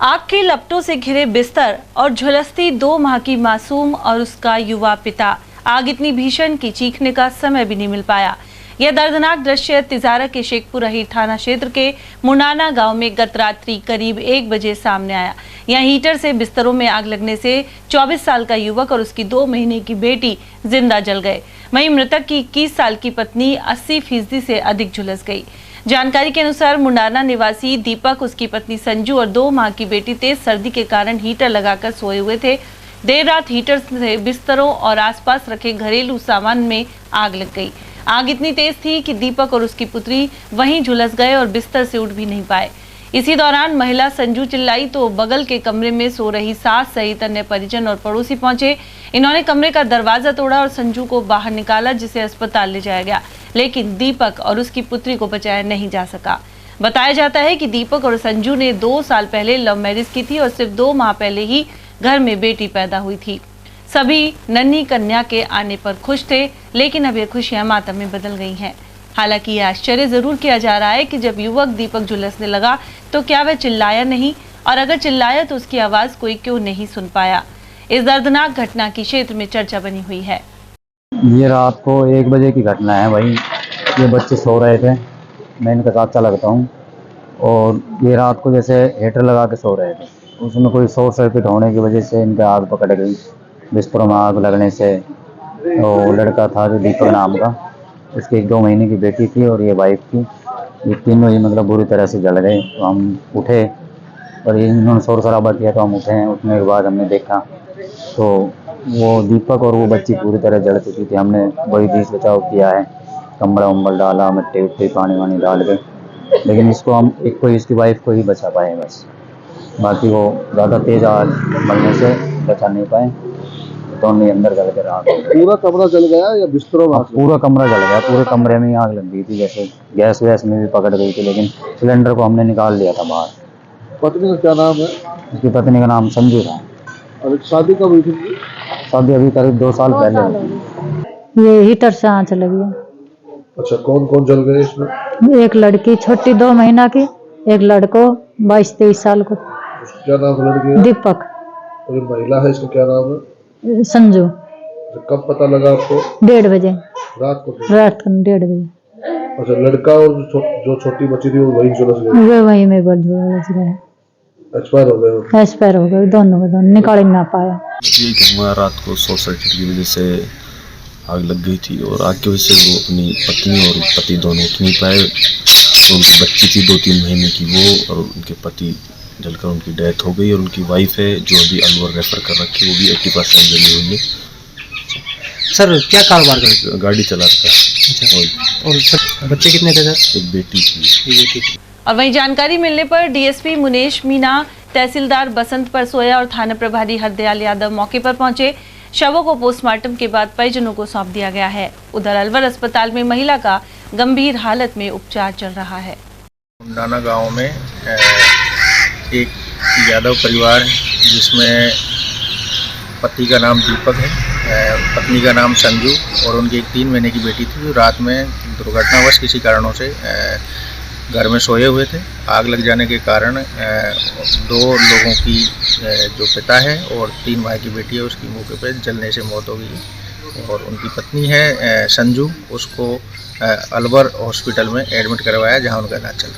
आग के लपटों से घिरे बिस्तर और झुलसती 2 माह की मासूम और उसका युवा पिता। आग इतनी भीषण कि चीखने का समय भी नहीं मिल पाया। यह दर्दनाक दृश्य तिजारा के शेखपुर अहीर थाना क्षेत्र के मुनाना गांव में गत रात्रि करीब 1 बजे सामने आया। यहां हीटर से बिस्तरों में आग लगने से 24 साल का युवक और उसकी 2 महीने की बेटी जिंदा जल गए। वहीं मृतक की 21 साल की पत्नी 80% से अधिक झुलस गई। जानकारी के अनुसार मुंडाना निवासी दीपक, उसकी पत्नी संजू और 2 माह की बेटी तेज सर्दी के कारण हीटर लगाकर सोए हुए थे। देर रात हीटर से बिस्तरों और आसपास रखे घरेलू सामान में आग लग गई। आग इतनी तेज थी कि दीपक और उसकी पुत्री वहीं झुलस गए और बिस्तर से उठ भी नहीं पाए। इसी दौरान महिला संजू चिल्लाई तो बगल के कमरे में सो रही सास सहित अन्य परिजन और पड़ोसी पहुंचे। इन्होंने कमरे का दरवाजा तोड़ा और संजू को बाहर निकाला, जिसे अस्पताल ले जाया गया, लेकिन दीपक और उसकी पुत्री को बचाया नहीं जा सका। बताया जाता है कि दीपक और संजू ने 2 साल पहले लव मैरिज की थी और सिर्फ 2 माह पहले ही घर में बेटी पैदा हुई थी। सभी नन्ही कन्या के आने पर खुश थे, लेकिन अब ये खुशियां मातम में बदल गई हैं। हालांकि ये आश्चर्य जरूर किया जा रहा है कि जब युवक दीपक झुलसने लगा तो क्या वह चिल्लाया नहीं, और अगर चिल्लाया तो उसकी आवाज कोई क्यों नहीं सुन पाया। इस दर्दनाक घटना की क्षेत्र में चर्चा बनी हुई है। ये रात को 1 बजे की घटना है भाई। ये बच्चे सो रहे थे, मैं इनका चाचा लगता हूँ, और ये रात को जैसे हीटर लगा के सो रहे थे, उसमें कोई शॉर्ट सर्किट होने की वजह से इनका आग पकड़ गई। बिस्तरों में आग लगने से वो लड़का था जो दीपक नाम का, उसकी 1-2 महीने की बेटी थी और ये वाइफ थी, ये तीनों ही मतलब बुरी तरह से जल गए। तो हम उठे और ये इन्होंने शोर शराबा किया, तो हम उठे हैं। उठने के बाद हमने देखा तो वो दीपक और वो बच्ची पूरी तरह जल चुकी थी। हमने बड़ी बीच बचाव किया है, कमरा उम्बल डाला, मिट्टी उट्टी पानी वानी डाल के, लेकिन इसको हम एक को इसकी वाइफ को ही बचा पाए बस। बाकी वो ज़्यादा तेज़ आग बनने से बचा नहीं पाए, तो हमने अंदर जल के रहा। पूरा कमरा जल गया या बिस्तरों में? पूरा कमरा जल गया, पूरे कमरे में आग लग गई थी। जैसे गैस वैस में भी पकड़ गई थी, लेकिन सिलेंडर को हमने निकाल लिया था बाहर। पत्नी का क्या नाम है? उसकी पत्नी का नाम संजू था। और शादी कब हुई थी? शादी अभी करीब 2 साल पहले। ये हीटर से आँच लगी है। अच्छा, कौन कौन जल गए इसमें? एक लड़की छोटी 2 महीना की, एक लड़को 22-23 साल को। क्या नाम है लड़की का? दीपक। और ये महिला है, इसका क्या नाम है? संजू। अच्छा, कब पता लगा आपको? 1:30 बजे रात को? रात को 1:30 बजे। अच्छा, लड़का और जो छोटी बच्ची थी वो वहीं झुलस गई? वे वहीं में बच गए, एक्सपायर हो गए? एक्सपायर हो गए दोनों के दोनों, निकाल ही ना पाया। रात को शॉर्ट सर्किट की वजह से आग लग गई थी, और आग की वजह से वो अपनी पत्नी और पति दोनों उठ नहीं पाए। तो उनकी बच्ची थी 2-3 महीने की, वो और उनके पति जलकर उनकी डेथ हो गई। और उनकी वाइफ है जो अभी अलवर रेफर कर रखी, वो भी 80% जली हुई है। सर क्या कारोबार करते? गाड़ी चलाता है। अच्छा। और सर बच्चे कितने थे सर? एक बेटी थी। और वहीं जानकारी मिलने पर डीएसपी मुनेश मीना, तहसीलदार बसंत परसोया और थाना प्रभारी हरदयाल यादव मौके पर पहुंचे। शवों को पोस्टमार्टम के बाद परिजनों को सौंप दिया गया है। उधर अलवर अस्पताल में महिला का गंभीर हालत में उपचार चल रहा है। मुंडाना गांव में एक यादव परिवार, जिसमें पति का नाम दीपक है, पत्नी का नाम संजू और उनकी एक 3 महीने की बेटी थी, जो रात में दुर्घटनावश किसी कारणों से घर में सोए हुए थे। आग लग जाने के कारण 2 लोगों की जो पिता है और 3 भाई की बेटी है, उसकी मौके पर जलने से मौत हो गई। और उनकी पत्नी है संजू, उसको अलवर हॉस्पिटल में एडमिट करवाया, जहां उनका इलाज चल रहा है।